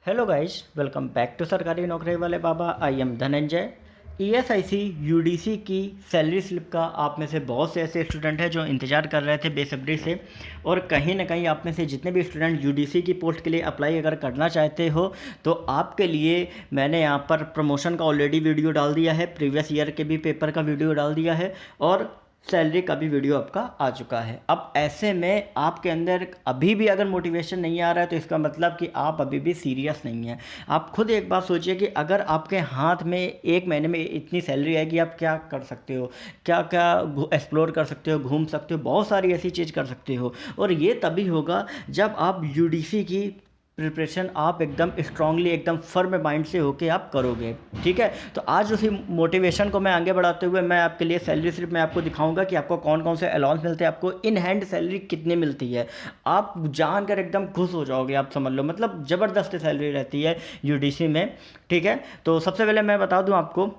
Hello guys, welcome back to सरकारी नौकरी वाले बाबा। I am Dhananjay. ESIC UDC की सैलरी स्लिप का आप में से बहुत से ऐसे स्टूडेंट हैं जो इंतज़ार कर रहे थे बेसब्री से, और कहीं ना कहीं आप में से जितने भी स्टूडेंट यूडीसी की पोस्ट के लिए अप्लाई अगर करना चाहते हो तो आपके लिए मैंने यहाँ पर प्रमोशन का ऑलरेडी वीडियो डाल दिया है, प्रीवियस ईयर के भी पेपर का वीडियो डाल दिया है और सैलरी का भी वीडियो आपका आ चुका है। अब ऐसे में आपके अंदर अभी भी अगर मोटिवेशन नहीं आ रहा है तो इसका मतलब कि आप अभी भी सीरियस नहीं हैं। आप खुद एक बात सोचिए कि अगर आपके हाथ में एक महीने में इतनी सैलरी आएगी, आप क्या कर सकते हो, क्या क्या एक्सप्लोर कर सकते हो, घूम सकते हो, बहुत सारी ऐसी चीज़ कर सकते हो। और ये तभी होगा जब आप यूडीसी की प्रिपरेशन आप एकदम स्ट्रांगली, एकदम फर्म माइंड से होके आप करोगे। ठीक है, तो आज उसी मोटिवेशन को मैं आगे बढ़ाते हुए मैं आपके लिए सैलरी स्लिप में आपको दिखाऊंगा कि आपको कौन कौन से अलाउंस मिलते हैं, आपको इन हैंड सैलरी कितनी मिलती है। आप जानकर एकदम खुश हो जाओगे, आप समझ लो, मतलब ज़बरदस्त सैलरी रहती है यूडीसी में। ठीक है, तो सबसे पहले मैं बता दूं आपको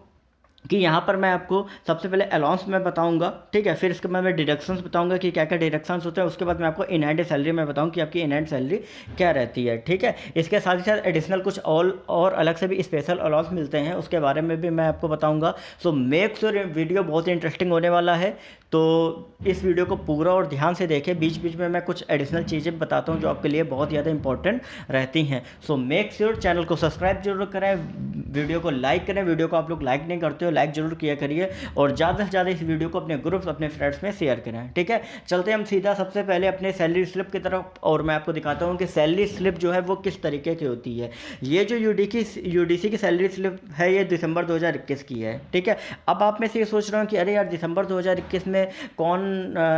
कि यहाँ पर मैं आपको सबसे पहले अलाउंस में बताऊंगा। ठीक है, फिर इसके बाद मैं डिडक्शंस बताऊंगा कि क्या क्या डिडक्शंस होते हैं। उसके बाद मैं आपको इन हैंड सैलरी में बताऊं कि आपकी इन हैंड सैलरी क्या रहती है। ठीक है, इसके साथ ही साथ एडिशनल कुछ और अलग से भी स्पेशल अलाउंस मिलते हैं, उसके बारे में भी मैं आपको बताऊंगा। सो मेक श्योर वीडियो बहुत ही इंटरेस्टिंग होने वाला है, तो इस वीडियो को पूरा और ध्यान से देखें। बीच बीच में मैं कुछ एडिशनल चीज़ें बताता हूँ जो आपके लिए बहुत ज़्यादा इंपॉर्टेंट रहती हैं। सो मेक श्योर चैनल को सब्सक्राइब जरूर करें, वीडियो को लाइक करें। वीडियो को आप लोग लाइक नहीं करते हो, लाइक जरूर किया करिए, और ज़्यादा से ज़्यादा इस वीडियो को अपने ग्रुप्स, अपने फ्रेंड्स में शेयर करें। ठीक है, चलते हम सीधा सबसे पहले अपने सैलरी स्लिप की तरफ, और मैं आपको दिखाता हूँ कि सैलरी स्लिप जो है वो किस तरीके की होती है। ये जो यूडीसी की सैलरी स्लिप है ये दिसंबर 2021 की है। ठीक है, अब आप में से ये सोच रहे हो कि अरे यार, दिसंबर 2021 में कौन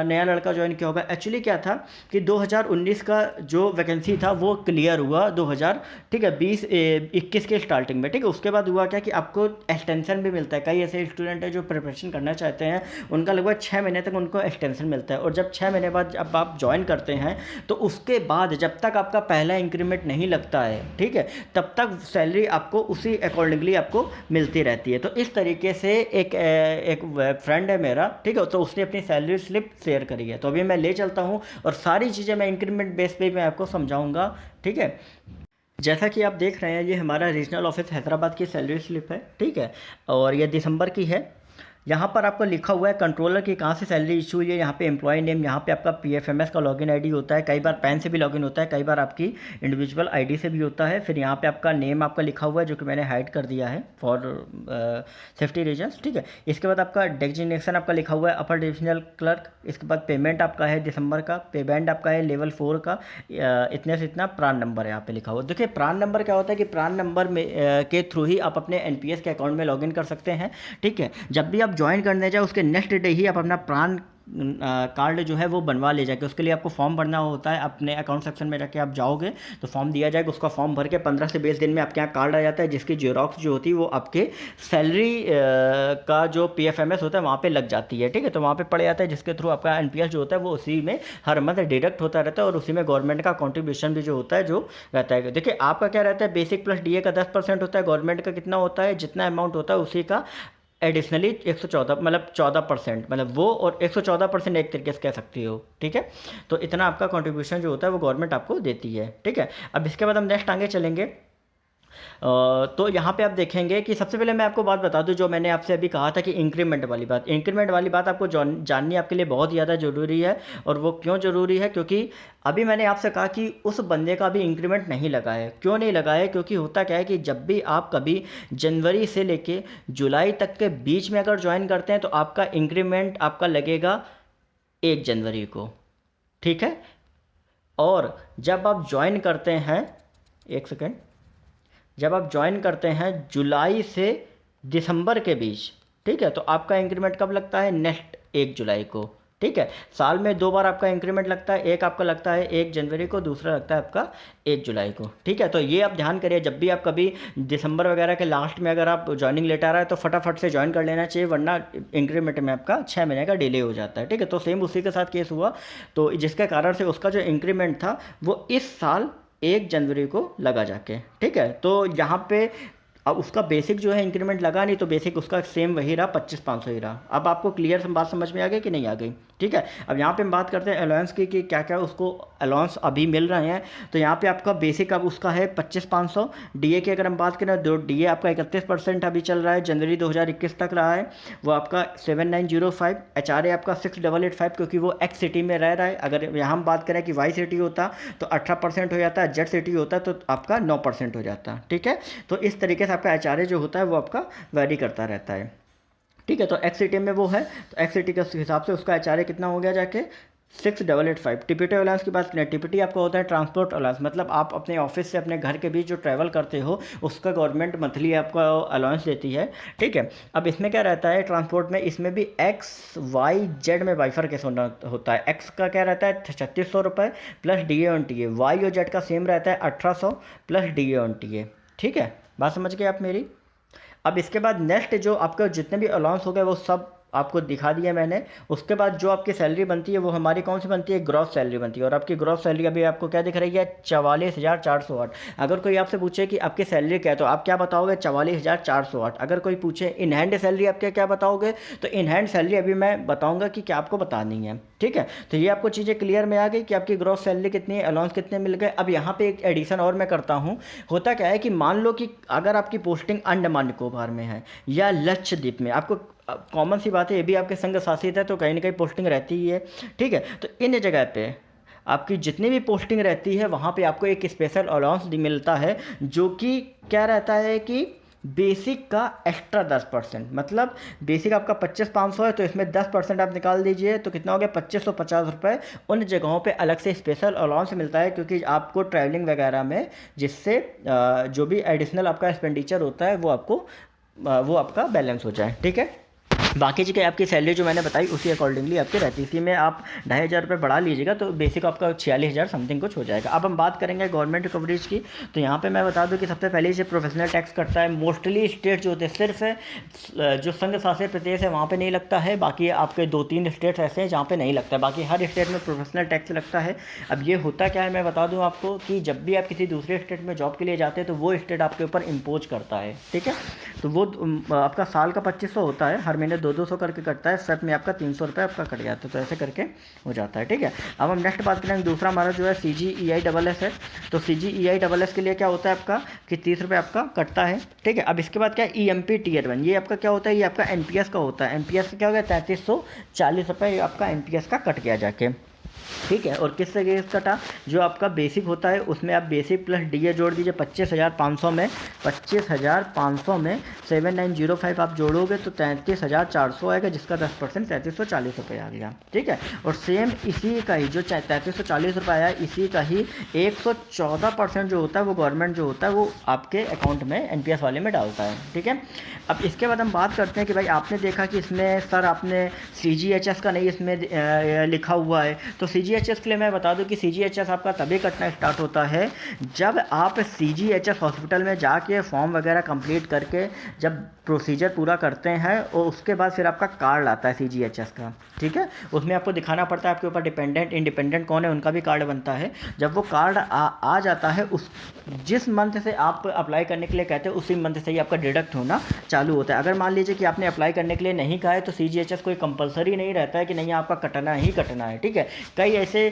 नया लड़का ज्वाइन किया होगा। एक्चुअली क्या था कि 2019 का जो वैकेंसी था वो क्लियर हुआ 2021 के स्टार्टिंग में। ठीक है, उसके बाद हुआ क्या कि आपको एक्सटेंशन भी मिलता है। कई ऐसे स्टूडेंट हैं जो प्रिपरेशन करना चाहते हैं, उनका लगभग 6 महीने तक उनको एक्सटेंशन मिलता है, और जब 6 महीने बाद जब आप ज्वाइन करते हैं तो उसके बाद जब तक आपका पहला इंक्रीमेंट नहीं लगता है, ठीक है, तब तक सैलरी आपको उसी अकॉर्डिंगली आपको मिलती रहती है। तो इस तरीके से एक फ्रेंड है मेरा, ठीक है, तो उसने अपनी सैलरी स्लिप शेयर करी है। तो अभी मैं ले चलता हूँ और सारी चीज़ें मैं इंक्रीमेंट बेस पे मैं आपको समझाऊंगा। ठीक है, जैसा कि आप देख रहे हैं ये हमारा रीजनल ऑफिस हैदराबाद की सैलरी स्लिप है। ठीक है, और ये दिसंबर की है। यहाँ पर आपको लिखा हुआ है कंट्रोलर की कहाँ से सैलरी इशू हुई है। यहाँ पे एम्प्लॉय नेम, यहाँ पे आपका पीएफएमएस का लॉगिन आईडी होता है, कई बार पैन से भी लॉगिन होता है, कई बार आपकी इंडिविजुअल आईडी से भी होता है। फिर यहाँ पे आपका नेम आपका लिखा हुआ है जो कि मैंने हाइड कर दिया है फॉर सेफ्टी रीजन्स। ठीक है, इसके बाद आपका डेजिग्नेशन आपका लिखा हुआ है अपर डिविजनल क्लर्क। इसके बाद पेमेंट आपका है दिसंबर का, पे बैंड आपका है लेवल 4 का, इतने से इतना प्रान नंबर है यहाँ पे लिखा हुआ। देखिए प्रान नंबर क्या होता है कि प्रान नंबर में के थ्रू ही आप अपने एनपीएस के अकाउंट में लॉगिन कर सकते हैं। ठीक है, जब भी आप ज्वाइन करने जाए उसके नेक्स्ट डे ही आप अपना प्रान कार्ड जो है वो बनवा ले जाके, उसके लिए आपको फॉर्म भरना होता है। अपने अकाउंट सेक्शन में जाके आप जाओगे तो फॉर्म दिया जाएगा, उसका फॉर्म भर के 15 से 20 दिन में आपके यहाँ कार्ड आ जाता है, जिसकी जेरोक्स जो होती है वो आपके सैलरी का जो पीएफएमएस होता है वहाँ पे लग जाती है। ठीक है, तो वहाँ पे पड़ जाता है, जिसके थ्रू आपका एनपीएस जो होता है वो उसी में हर मंथ डिडक्ट होता रहता है, और उसी में गवर्नमेंट का कॉन्ट्रीब्यूशन भी जो होता है जो रहता है। देखिए आपका क्या रहता है, बेसिक प्लस डीए का 10% होता है, गवर्नमेंट का कितना होता है, जितना अमाउंट होता है उसी का एडिशनली 114, मतलब 14%, मतलब वो और 114% एक तरीके से कह सकती हो। ठीक है, तो इतना आपका कंट्रीब्यूशन जो होता है वो गवर्नमेंट आपको देती है। ठीक है, अब इसके बाद हम नेक्स्ट आगे चलेंगे। तो यहाँ पे आप देखेंगे कि सबसे पहले मैं आपको बात बता दूं, जो मैंने आपसे अभी कहा था कि इंक्रीमेंट वाली बात, इंक्रीमेंट वाली बात आपको जाननी आपके लिए बहुत ज़्यादा ज़रूरी है। और वो क्यों ज़रूरी है, क्योंकि अभी मैंने आपसे कहा कि उस बंदे का भी इंक्रीमेंट नहीं लगा है। क्यों नहीं लगा है, क्योंकि होता क्या है कि जब भी आप कभी जनवरी से लेके जुलाई तक के बीच में अगर ज्वाइन करते हैं तो आपका इंक्रीमेंट आपका लगेगा 1 जनवरी को। ठीक है, और जब आप ज्वाइन करते हैं, एक सेकेंड, जब आप ज्वाइन करते हैं जुलाई से दिसंबर के बीच, ठीक है, तो आपका इंक्रीमेंट कब लगता है, नेक्स्ट 1 जुलाई को। ठीक है, साल में 2 बार आपका इंक्रीमेंट लगता है, एक आपका लगता है 1 जनवरी को, दूसरा लगता है आपका 1 जुलाई को। ठीक है, तो ये आप ध्यान करिए, जब भी आप कभी दिसंबर वगैरह के लास्ट में अगर आप ज्वाइनिंग लेटर आ रहा है तो फटाफट से ज्वाइन कर लेना चाहिए, वरना इंक्रीमेंट में आपका 6 महीने का डिले हो जाता है। ठीक है, तो सेम उसी के साथ केस हुआ, तो जिसके कारण से उसका जो इंक्रीमेंट था वो इस साल 1 जनवरी को लगा जाके। ठीक है, तो यहाँ पे अब उसका बेसिक जो है इंक्रीमेंट लगा नहीं, तो बेसिक उसका सेम वही रहा, 25,500 ही रहा। अब आपको क्लियर बात समझ में आ गई कि नहीं आ गई। ठीक है। अब यहाँ पे हम बात करते हैं अलाउंस की कि क्या क्या उसको अलाउंस अभी मिल रहे हैं। तो यहाँ पे आपका बेसिक अब उसका है 25,500। डीए की अगर हम बात करें तो डीए आपका 31% अभी चल रहा है, जनवरी 2021 तक रहा है, वो आपका 7905। एचआरए आपका 6885 क्योंकि वो एक्स सिटी में रह रहा है। अगर यहाँ हम बात करें कि वाई सिटी होता तो 18% हो जाता है, जेड सिटी होता तो आपका 9% हो जाता। ठीक है, तो इस तरीके से आपका एचआरए जो होता है वो आपका वेरी करता रहता है। ठीक है, तो एक्स सिटी में वो है, तो एक्स सिटी के हिसाब से उसका एचआरए कितना हो गया जाके 6885। टीपीटी अलाउंस की बात करें, टीपीटी आपका होता है ट्रांसपोर्ट अलाउंस, मतलब आप अपने ऑफिस से अपने घर के बीच जो ट्रैवल करते हो उसका गवर्नमेंट मंथली आपको अलाउंस देती है। ठीक है, अब इसमें क्या रहता है ट्रांसपोर्ट में, इसमें भी एक्स वाई जेड में बाइफरकेशन होता है। एक्स का क्या रहता है 3600 रुपये plus D A on T A, Y और जेड का सेम रहता है 1800 plus D A on T A. ठीक है, बात समझ गए आप मेरी। अब इसके बाद नेक्स्ट जो आपका जितने भी अलाउंस हो गए वो सब आपको दिखा दिया मैंने। उसके बाद जो आपकी सैलरी बनती है वो हमारी कौन सी बनती है, ग्रॉस सैलरी बनती है। और आपकी ग्रॉस सैलरी अभी आपको क्या दिख रही है 44,408। अगर कोई आपसे पूछे कि आपकी सैलरी क्या है तो आप क्या बताओगे 44,408। अगर कोई पूछे इन हैंड सैलरी आपके क्या बताओगे, तो इन हैंड सैलरी अभी मैं बताऊंगा कि क्या आपको बतानी है। ठीक है, तो ये आपको चीज़ें क्लियर में आ गई कि आपकी ग्रॉस सैलरी कितनी है, अलाउंस कितने मिल गए। अब यहाँ पे एक एडिशन और मैं करता हूँ। होता क्या है कि मान लो कि अगर आपकी पोस्टिंग अंडमान निकोबार में है या लक्षद्वीप में, आपको कॉमन सी बात है ये भी आपके संघ शासित है तो कहीं ना कहीं पोस्टिंग रहती ही है। ठीक है, तो इन जगह पे आपकी जितनी भी पोस्टिंग रहती है वहाँ पे आपको एक स्पेशल अलाउंस मिलता है, जो कि क्या रहता है कि बेसिक का एक्स्ट्रा 10%, मतलब बेसिक आपका 25,500 है तो इसमें 10% आप निकाल दीजिए तो कितना हो गया 2550 रुपये। उन जगहों पे अलग से स्पेशल अलाउंस मिलता है क्योंकि आपको ट्रैवलिंग वगैरह में जिससे जो भी एडिशनल आपका एक्सपेंडिचर होता है वो आपका बैलेंस हो जाए। ठीक है, बाकी चीज़ें आपकी सैलरी जो मैंने बताई उसी अकॉर्डिंगली आपकी रहती है। इसी में आप 2,500 रुपये बढ़ा लीजिएगा तो बेसिक आपका 46,000 समथिंग कुछ हो जाएगा। अब हम बात करेंगे गवर्नमेंट कवरेज की। तो यहाँ पे मैं बता दूँ कि सबसे पहले से प्रोफेशनल टैक्स कटता है। मोस्टली स्टेट जो होते हैं सिर्फ जो संघ शासित प्रदेश है वहाँ पे नहीं लगता है, बाकी आपके 2-3 स्टेट्स ऐसे हैं जहाँ पे नहीं लगता है, बाकी हर स्टेट में प्रोफेशनल टैक्स लगता है। अब ये होता क्या है मैं बता दूँ आपको कि जब भी आप किसी दूसरे स्टेट में जॉब के लिए जाते हैं तो वो स्टेट आपके ऊपर इम्पोज करता है। ठीक है, तो वो आपका साल का 2500 होता है, हर महीने 200 करके कटता है, फेब में आपका 300 रुपये आपका कट जाता है, तो ऐसे करके हो जाता है। ठीक है, अब हम नेक्स्ट बात करेंगे। दूसरा हमारा जो है CGEISS है। तो CGEISS के लिए क्या होता है आपका कि 30 रुपये आपका कटता है। ठीक है, अब इसके बाद क्या EMP Tier 1, ये आपका क्या होता है, ये आपका NPS का होता है। NPS का क्या हो गया 3340 रुपये आपका NPS का कट गया जाके। ठीक है, और किस तरीके से कटा, जो आपका बेसिक होता है उसमें आप बेसिक प्लस डीए जोड़ दीजिए 25,500 में, 25,500 में 7905 आप जोड़ोगे तो 33,400 आएगा, जिसका 10% 3340 रुपये आ गया। ठीक है, और सेम इसी का ही जो 3340 रुपये आया इसी का ही 114% जो होता है वो गवर्नमेंट जो होता है वो आपके अकाउंट में NPS वाले में डालता है। ठीक है, अब इसके बाद हम बात करते हैं कि भाई आपने देखा कि इसमें सर आपने CGHS का नहीं इसमें लिखा हुआ है। तो CGHS के लिए मैं बता दूं कि CGHS आपका तभी कटना स्टार्ट होता है जब आप CGHS हॉस्पिटल में जाके फॉर्म वगैरह कंप्लीट करके जब प्रोसीजर पूरा करते हैं और उसके बाद फिर आपका कार्ड आता है CGHS का। ठीक है, उसमें आपको दिखाना पड़ता है आपके ऊपर डिपेंडेंट इंडिपेंडेंट कौन है, उनका भी कार्ड बनता है। जब वो कार्ड आ जाता है उस जिस मंथ से आप अप्लाई करने के लिए कहते हैं उसी मंथ से ही आपका डिडक्ट होना चालू होता है। अगर मान लीजिए कि आपने अप्लाई करने के लिए नहीं कहा है तो CGHS कोई कंपलसरी नहीं रहता है कि नहीं आपका कटना ही कटना है। ठीक है, कई ऐसे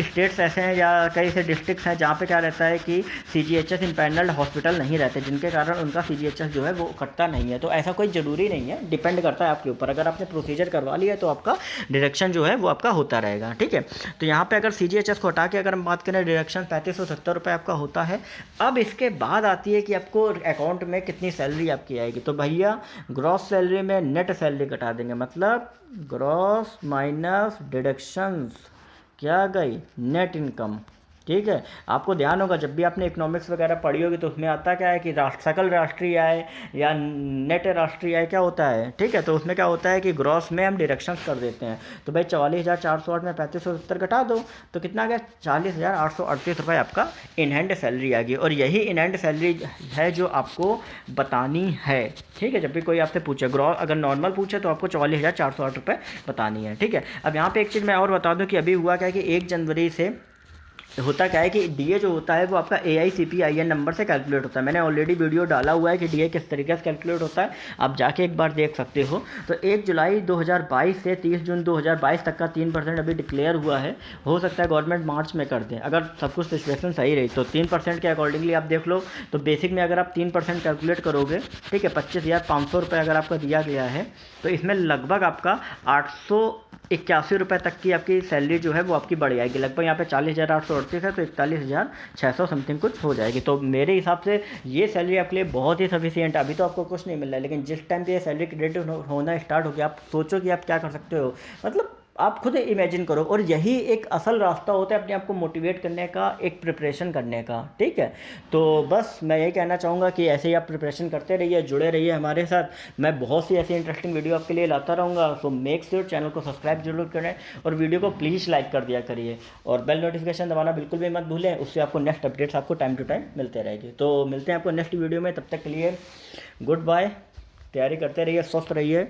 स्टेट्स ऐसे हैं या कई ऐसे डिस्ट्रिक्ट्स हैं जहाँ पे क्या रहता है कि CGHS इम्पैनल्ड हॉस्पिटल नहीं रहते, जिनके कारण उनका CGHS जो है वो कटता नहीं है। तो ऐसा कोई ज़रूरी नहीं है, डिपेंड करता है आपके ऊपर। अगर आपने प्रोसीजर करवा लिया तो आपका डिडक्शन जो है वो आपका होता रहेगा। ठीक है, तो यहाँ पे अगर CGHS को हटा के अगर हम बात करें डिडक्शन 3570 रुपये आपका होता है। अब इसके बाद आती है कि आपको अकाउंट में कितनी सैलरी आपकी आएगी। तो भैया ग्रॉस सैलरी में नेट सैलरी कटा देंगे, मतलब ग्रॉस माइनस डिडक्शंस क्या गई नेट इनकम। ठीक है, आपको ध्यान होगा जब भी आपने इकोनॉमिक्स वगैरह पढ़ी होगी तो उसमें आता क्या है कि सकल राष्ट्रीय आय या नेट राष्ट्रीय आय क्या होता है। ठीक है, तो उसमें क्या होता है कि ग्रॉस में हम डिडक्शंस कर देते हैं। तो भाई 44,408 में 3570 घटा दो तो कितना आ गया 40,838 रुपये आपका इन हैंड सैलरी आ गई। और यही इन हैंड सैलरी है जो आपको बतानी है। ठीक है, जब भी कोई आपसे पूछे ग्रॉस अगर नॉर्मल पूछे तो आपको 44,408 रुपये बतानी है। ठीक है, अब यहाँ पर एक चीज़ मैं और बता दूँ कि अभी हुआ क्या है कि 1 जनवरी से होता क्या है कि डीए जो होता है वो आपका AICPIN नंबर से कैलकुलेट होता है। मैंने ऑलरेडी वीडियो डाला हुआ है कि डीए किस तरीके से कैलकुलेट होता है, आप जाके एक बार देख सकते हो। तो 1 जुलाई 2022 से 30 जून 2022 तक का 3% अभी डिक्लेयर हुआ है। हो सकता है गवर्नमेंट मार्च में कर दे, अगर सब कुछ सिचुएशन सही रही तो 3% के अकॉर्डिंगली आप देख लो। तो बेसिक में अगर आप 3% कैलकुलेट करोगे, ठीक है, 25,500 रुपये अगर आपका दिया गया है, तो इसमें लगभग आपका 881 रुपये तक की आपकी सैलरी जो है वो आपकी बढ़ जाएगी। लगभग यहाँ पे 40,838 है, तो 41,600 समथिंग कुछ हो जाएगी। तो मेरे हिसाब से ये सैलरी आपके लिए बहुत ही सफिशियंट है। अभी तो आपको कुछ नहीं मिल रहा है, लेकिन जिस टाइम पे ये सैलरी क्रेडिट होना स्टार्ट हो गया, आप सोचो कि आप क्या कर सकते हो। मतलब आप खुद इमेजिन करो, और यही एक असल रास्ता होता है अपने आप को मोटिवेट करने का, एक प्रिपरेशन करने का, ठीक है। तो बस मैं यही कहना चाहूँगा कि ऐसे ही आप प्रिपरेशन करते रहिए, जुड़े रहिए हमारे साथ। मैं बहुत सी ऐसी इंटरेस्टिंग वीडियो आपके लिए लाता रहूँगा। सो मेक श्योर चैनल को सब्सक्राइब जरूर करें, और वीडियो को प्लीज़ लाइक कर दिया करिए, और बेल नोटिफिकेशन दबाना बिल्कुल भी मत भूलें। उससे आपको नेक्स्ट अपडेट्स आपको टाइम टू टाइम मिलते रहेगी। तो मिलते हैं आपको नेक्स्ट वीडियो में, तब तक के लिए गुड बाय। तैयारी करते रहिए, स्वस्थ रहिए।